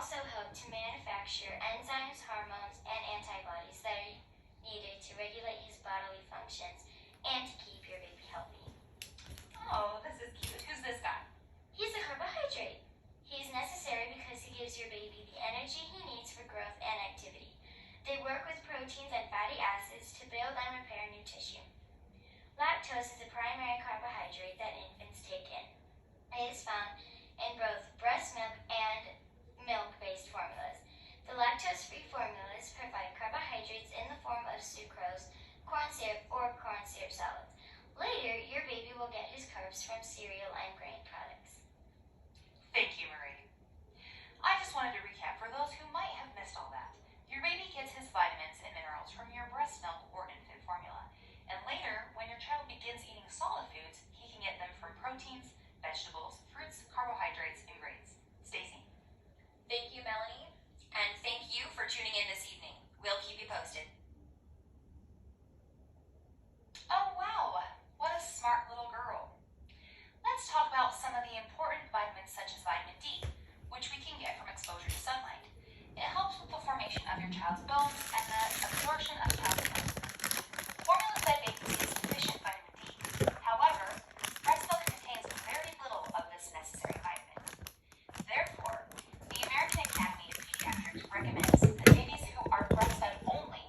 also help to manufacture enzymes, hormones, and antibodies that are needed to regulate his bodily functions and to keep your baby healthy. Oh, this is cute. Who's this guy? He's a carbohydrate. He's necessary because he gives your baby the energy he needs for growth and activity. They work with proteins and fatty acids to build and repair new tissue. Lactose is a primary carbohydrate that infants take in. It is found in both breast milk and milk-based formulas. The lactose-free formulas provide carbohydrates in the form of sucrose, corn syrup, or corn syrup solids. Later, your baby will get his carbs from cereal and grain products. Thank you, Marie. I just wanted to recap for those who might have missed all that. Your baby gets his vitamins and minerals from your breast milk or infant formula. And later, when your child begins eating solid foods, he can get them from proteins, vegetables, fruits, carbohydrates, and grains. Stacy? Thank you, Melanie. And thank you for tuning in this evening. We'll keep you posted. Oh, wow. What a smart little girl. Let's talk about some of the important vitamins such as vitamin D, which we can get from exposure to sunlight. It helps with the formation of your child's bones and the absorption of calcium. Formula-fed babies need sufficient vitamin D. However, breast milk contains very little of this necessary vitamin. Therefore, the American Academy of Pediatrics recommends that babies who are breastfed only,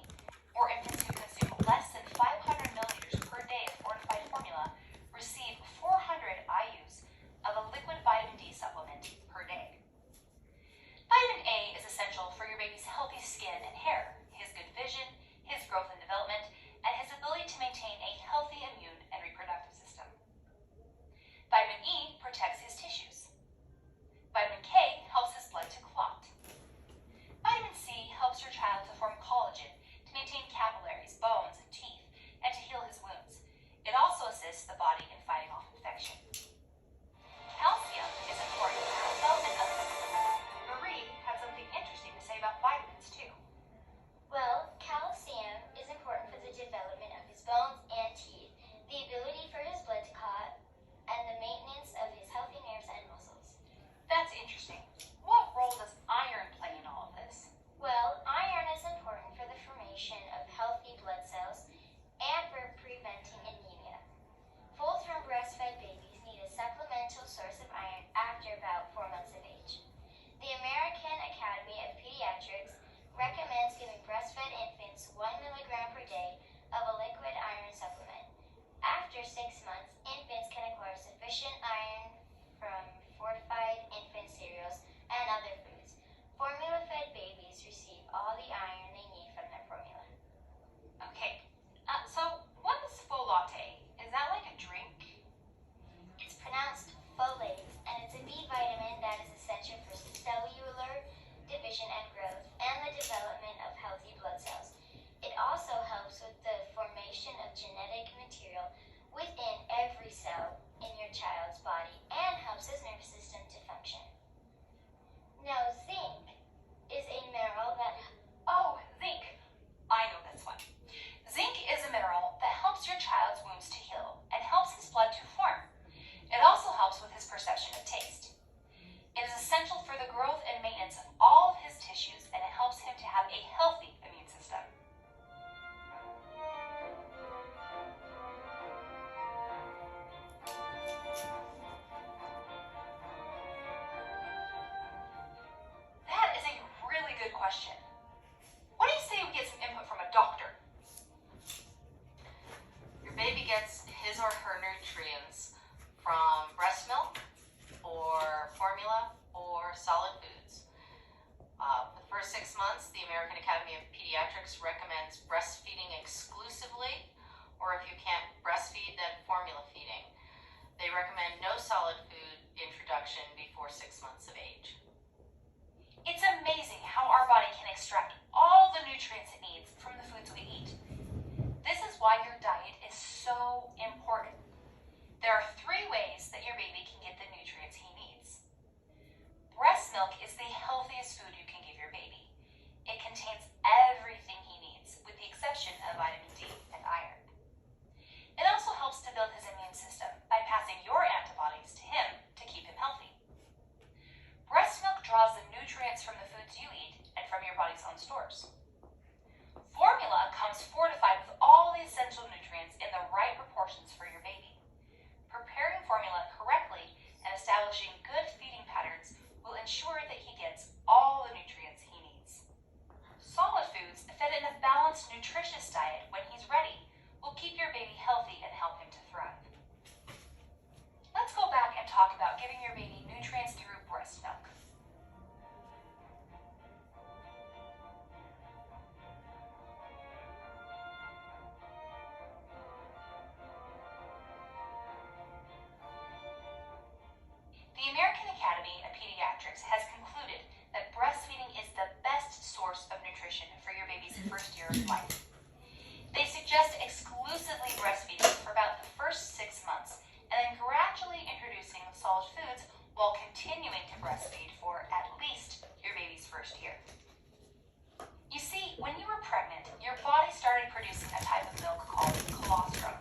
or infants who consume less than 500 milliliters per day of fortified formula, receive 400 IUs of a liquid vitamin D supplement per day. Vitamin A is essential for your baby's healthy skin and hair, his good vision, his growth and development, and his ability to maintain a healthy immune and reproductive system. Vitamin E protects his tissues. Vitamin K helps his blood to clot. Vitamin C helps your child to form collagen, to maintain capillaries, bones, and teeth, and to heal his wounds. It also assists the body in fighting off infection. Calcium is important for the development of the system. Marie had something interesting to say about vitamins, too. Well, calcium is important for the development of his bones and teeth, the ability for his blood to clot, and the maintenance of his healthy nerves and muscles. That's interesting. What role does iron play in all of this? Well, iron is important for the formation of healthy blood cells and for preventing anemia. Full-term breastfed babies need a supplemental source of iron after about 4 months of age. The American Academy of Pediatrics recommends giving breastfed infants 1 milligram per day of a liquid iron supplement. After 6 months, infants can acquire sufficient iron from fortified infant cereals and other foods. Formula-fed babies receive all the iron they need from their formula. Okay, so what is folate? Is that like a drink? It's pronounced folate, and it's a B vitamin that is essential for cellular division and growth and the development of healthy blood cells. It also helps with the formation of genetic material within every cell in your child's body and helps his nervous system to function. Now, zinc is a mineral that... Oh, zinc. I know this one. Zinc is a mineral that helps your child's wounds to heal and helps his blood to form. It also helps with his perception of taste. It is essential for the growth and maintenance of all of his tissues, and it helps him to have a healthy immune system. That is a really good question. What do you say we get some input from a doctor? Your baby gets his or her nutrients from breast milk or formula or solid foods. For the first 6 months, the American Academy of Pediatrics recommends breastfeeding exclusively, or if you can't breastfeed, then formula feeding. They recommend no solid food introduction before 6 months of age. It's amazing how our body can extract all the nutrients it needs from the foods we eat. This is why your diet is so important. There are 3 ways that your baby can get the nutrients he needs. Breast milk is the healthiest food you can give your baby. It contains everything he needs, with the exception of vitamin D and iron. It also helps to build his immune system by passing your antibodies to him to keep him healthy. Breast milk draws the nutrients nutrients from the foods you eat and from your body's own stores. Formula comes fortified with all the essential nutrients in the right proportions for your baby. Preparing formula correctly and establishing good feeding patterns will ensure that he gets all the nutrients he needs. Solid foods fed in a balanced, nutritious diet when he's ready will keep your baby healthy and help him to thrive. Let's go back and talk about giving your baby nutrients through breast milk. The American Academy of Pediatrics has concluded that breastfeeding is the best source of nutrition for your baby's first year of life. They suggest exclusively breastfeeding for about the first 6 months and then gradually introducing solid foods while continuing to breastfeed for at least your baby's first year. You see, when you were pregnant, your body started producing a type of milk called colostrum.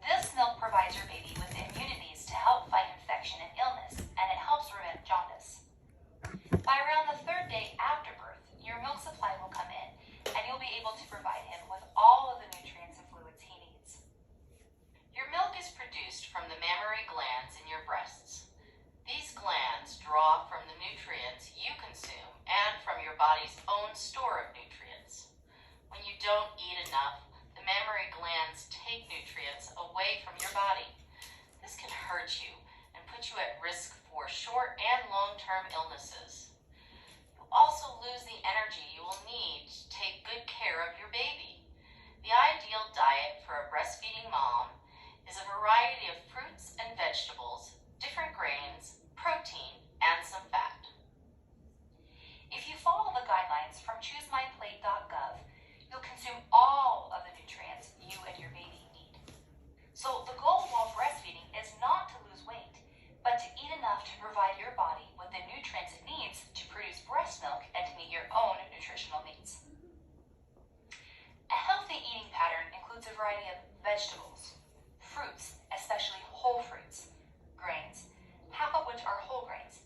This milk provides your baby with immunities to help fight infection and illness, and it helps prevent jaundice. By around the 3rd day after birth, your milk supply will come in, and you'll be able to provide him with all of the nutrients and fluids he needs. Your milk is produced from the mammary glands in your breasts. These glands draw from the nutrients you consume and from your body's own store of nutrients. When you don't eat enough, the mammary glands take nutrients away from your body. This can hurt you and put you at risk for short and long-term illnesses. You'll also lose the energy you will need to take good care of your baby. The ideal diet for a breastfeeding mom is a variety of fruits and vegetables, different grains, protein, and some fat. If you follow the guidelines from ChooseMyPlate.gov, you'll consume all of the nutrients you and your baby need. So the goal while breastfeeding is not to lose weight, but to eat enough to provide your body with the nutrients it needs to produce breast milk and to meet your own nutritional needs. A healthy eating pattern includes a variety of vegetables, fruits, especially whole fruits, grains, half of which are whole grains,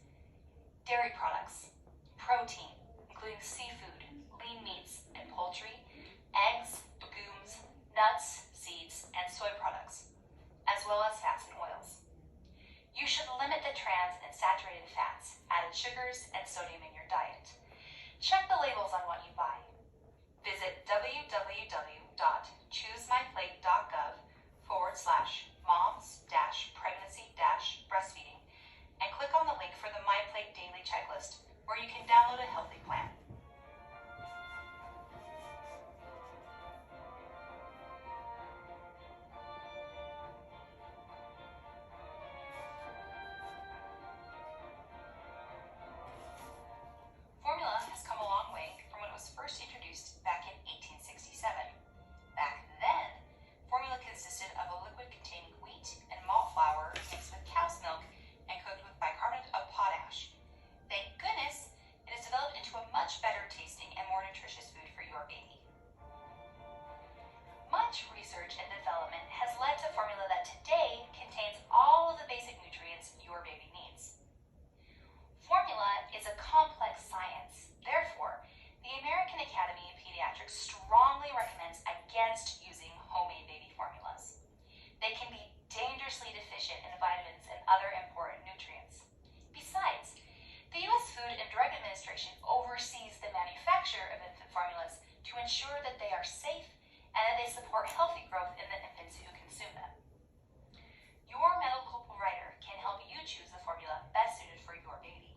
dairy products, protein, including seafood, lean meats, and poultry, eggs, legumes, nuts, seeds, and soy products, as well as fats and oils. You should limit the trans and saturated fats, added sugars, and sodium in your diet. Check the labels on what you buy. Visit www.choosemyplate.gov/moms-pregnancy-breastfeeding and click on the link for the MyPlate Daily Checklist, where you can download a healthy plan. Formula has come a long way from when it was first introduced back in 1867. Back then, formula consisted of a liquid containing wheat and malt flour mixed with cow's milk and cooked with bicarbonate of potash. Thank goodness, it has developed into a much better tasting and more nutritious food for your baby. Much research and development has led to formula that today contains all of the basic nutrients your baby needs. Formula is a complex science. Therefore, the American Academy of Pediatrics strongly recommends against using homemade baby formulas. They can be dangerously deficient in vitamins and other important nutrients. Besides, the U.S. Food and Drug Administration oversees the manufacture of infant formulas to ensure that they are safe and that they support healthy growth in the infants who consume them. Your medical provider can help you choose the formula best suited for your baby.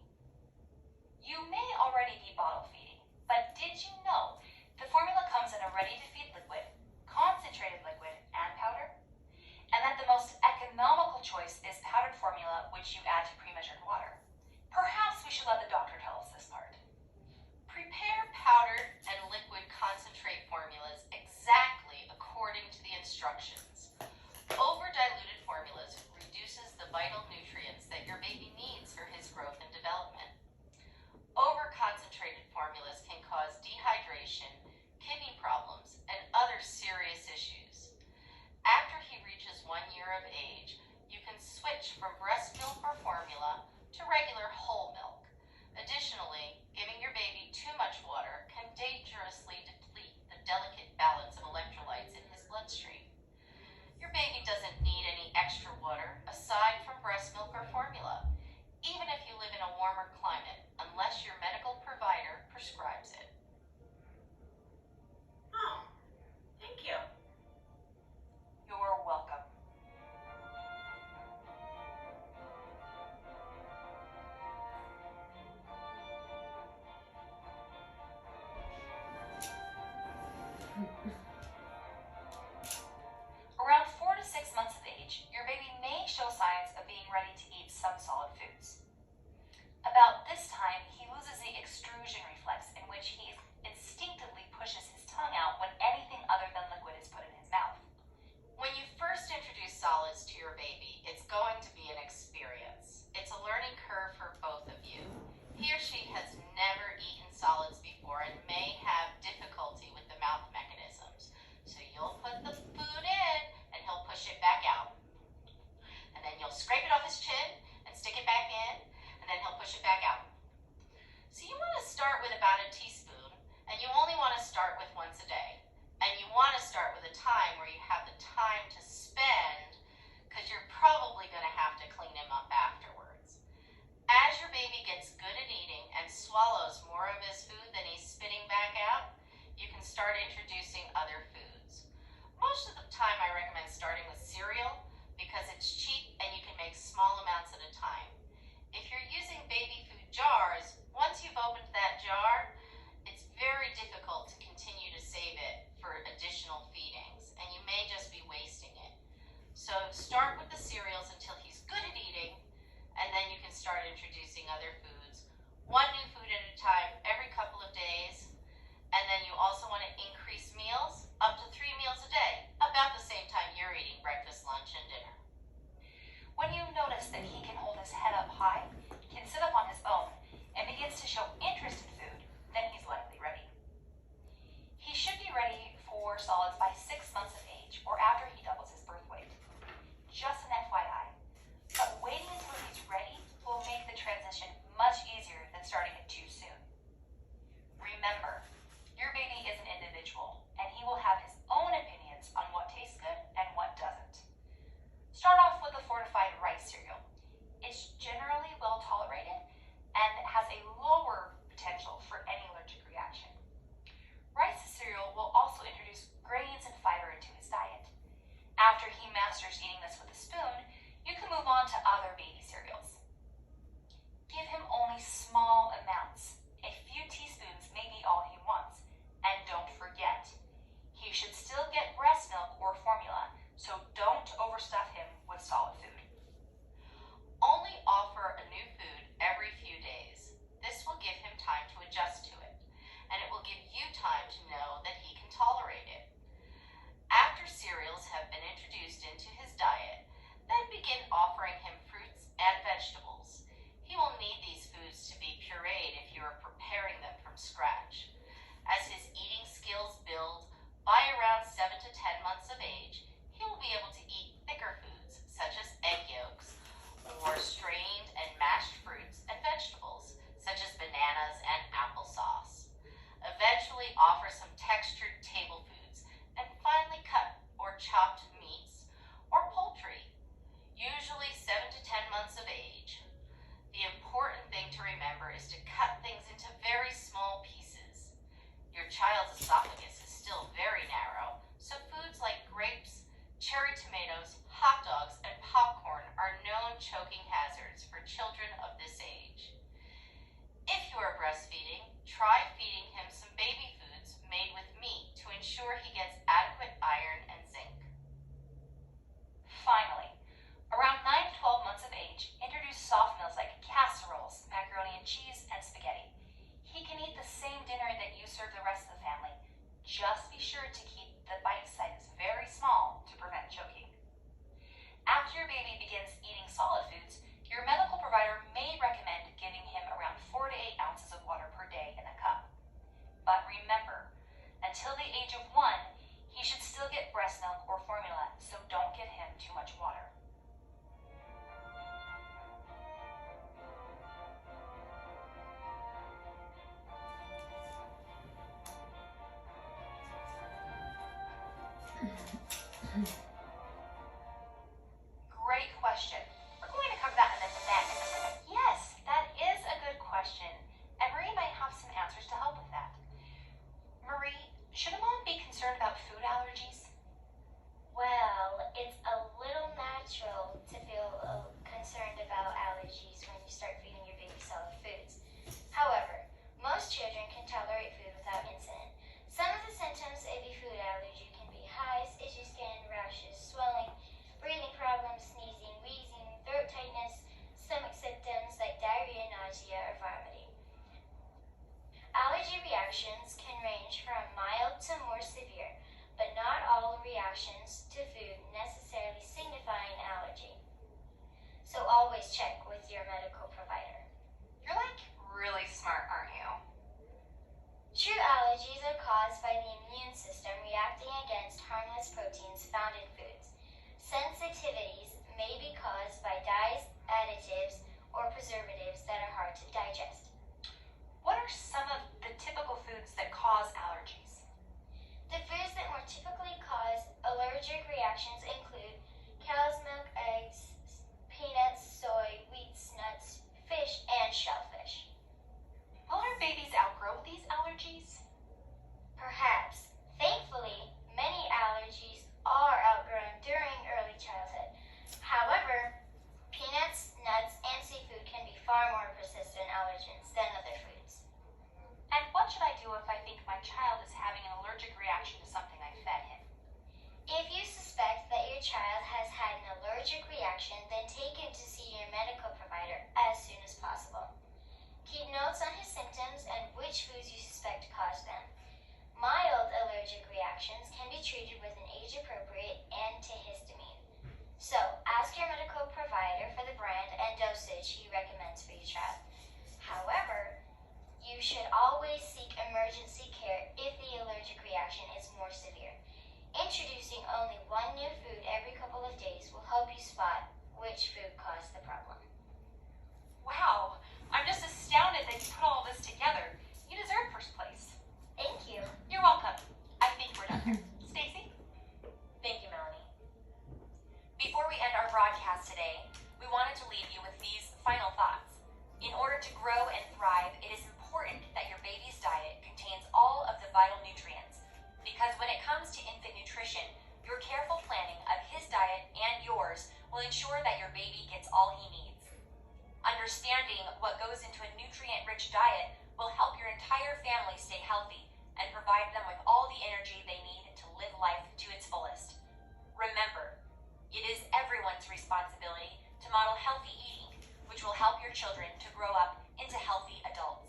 You may already be bottle feeding, but did you know the formula comes in a ready-to-feed liquid, concentrated liquid, and powder? And that the most economical choice is powdered formula, which you add to pre-measured water. Perhaps we should let the doctor tell us this part. Prepare powdered and liquid concentrate formulas exactly according to the instructions summer climate unless your medical provider prescribes it. Oh, thank you. You're welcome. Around 4 to 6 months of age, your baby may show signs of being ready to eat some solid foods. About this time, he loses the extrusion reflex, in which he instinctively pushes his tongue out when anything other than liquid is put in his mouth. When you first introduce solids to your baby, it's going to be an experience. It's a learning curve for both of you. He or she has never eaten solids before and may have difficulty with the mouth mechanisms. So you'll put the food in and he'll push it back out. And then you'll scrape it off his chin and stick it back in, and then he'll push it back out. So you want to start with about a teaspoon, and you only want to start with once a day. And you want to start with a time where you have the time to spend, because you're probably going to have to clean him up afterwards. As your baby gets good at eating and swallows more of his food than he's spitting back out, you can start introducing other foods. Most of the time I recommend starting with cereal because it's cheap and you can make small amounts at a time. If you're using baby food jars, once you've opened that jar, it's very difficult to continue to save it for additional feedings, and you may just be wasting it. So start with the cereals until he's good at eating, and then you can start introducing other foods. One new food at a time every couple of days, and then you also want to increase meals up to 3 meals a day, about the same time you're eating breakfast, lunch, and dinner. When you notice that he can hold his head up high, can sit up on his own, and begins to show interest in food, then he's likely ready. He should be ready for solids by 6 months of age or after he doubles his birth weight. Just an FYI. But waiting until he's ready will make the transition much easier than starting it too soon. Remember, your baby is an individual, and he will have his own opinions on what tastes good and what doesn't. Start off with the fortified rice cereal. It's generally well tolerated and has a lower potential for any allergic reaction. Rice cereal will also introduce grains and fiber into his diet. After he masters eating this with a spoon, you can move on to other baby cereals. Give him only small amounts. A few teaspoons may be all he wants. And don't forget, he should still get breast milk or formula, so don't overstuff him with solid food. Only offer a new food every few days. This will give him time to adjust to it, and it will give you time to know that he can tolerate it. After cereals have been introduced into his diet, then begin offering him fruits and vegetables. He will need these foods to be pureed if you are preparing them from scratch. As his eating skills build, by around 7 to 10 months of age, he will be able to eat thicker foods such as egg yolks, or strained and mashed fruits and vegetables such as bananas and applesauce. Eventually offer some textured table foods, and finally cut or chopped meats or poultry, usually 7 to 10 months of age. The important thing to remember is to cut things into very small pieces. Your child's esophagus is still very narrow, so foods like grapes, cherry tomatoes, hot dogs, and popcorn are known choking hazards for children of this age. If you are breastfeeding, try feeding him some baby foods made with meat to ensure he gets adequate iron and zinc. Finally, around 9 to 12 months of age, introduce soft meals like casseroles, macaroni and cheese, and spaghetti. He can eat the same dinner that you serve the rest of the family. Just be sure to keep the bite sizes very small to prevent choking. After your baby begins eating solid foods, your medical provider may recommend giving him around 4 to 8 ounces of water per day in a cup. But remember, until the age of 1, he should still get breast milk or formula, so don't give him too much water. Great question. We're going to cover that in the next. Yes, that is a good always check with your medical provider. You're like really smart, aren't you? True allergies are caused by the immune system reacting against harmless proteins found in foods. Sensitivities may be caused by dyes, additives, or preservatives that are hard to digest. What are some of the typical foods that cause allergies? The foods that more typically cause allergic reactions include cow's milk, eggs, peanuts, soy, wheat, nuts, fish, and shellfish. Will our babies outgrow these allergies? Perhaps. Thankfully, many allergies are outgrown during early childhood. However, peanuts, nuts, and seafood can be far more persistent allergens than other foods. And what should I do if I think my child is having an allergic reaction to something I fed him? If you suspect that your child has had an allergic reaction, then take him to see your medical provider as soon as possible. Keep notes on his symptoms and which foods you suspect caused them. Mild allergic reactions can be treated with an age-appropriate antihistamine. So, ask your medical provider for the brand and dosage he recommends for your child. However, you should always seek emergency care if the allergic reaction is more severe. Introducing only one new food every couple of days will help you spot which food caused the problem. Wow, I'm just astounded that you put all this together. You deserve first place. Thank you. You're welcome. I think we're done here. Stacy? Thank you, Melanie. Before we end our broadcast today, we wanted to leave you with these final thoughts. In order to grow and thrive, it is important that your baby's diet contains all of the vital nutrients, because when it comes to infant nutrition, your careful planning of his diet and yours will ensure that your baby gets all he needs. Understanding what goes into a nutrient-rich diet will help your entire family stay healthy and provide them with all the energy they need to live life to its fullest. Remember, it is everyone's responsibility to model healthy eating, which will help your children to grow up into healthy adults.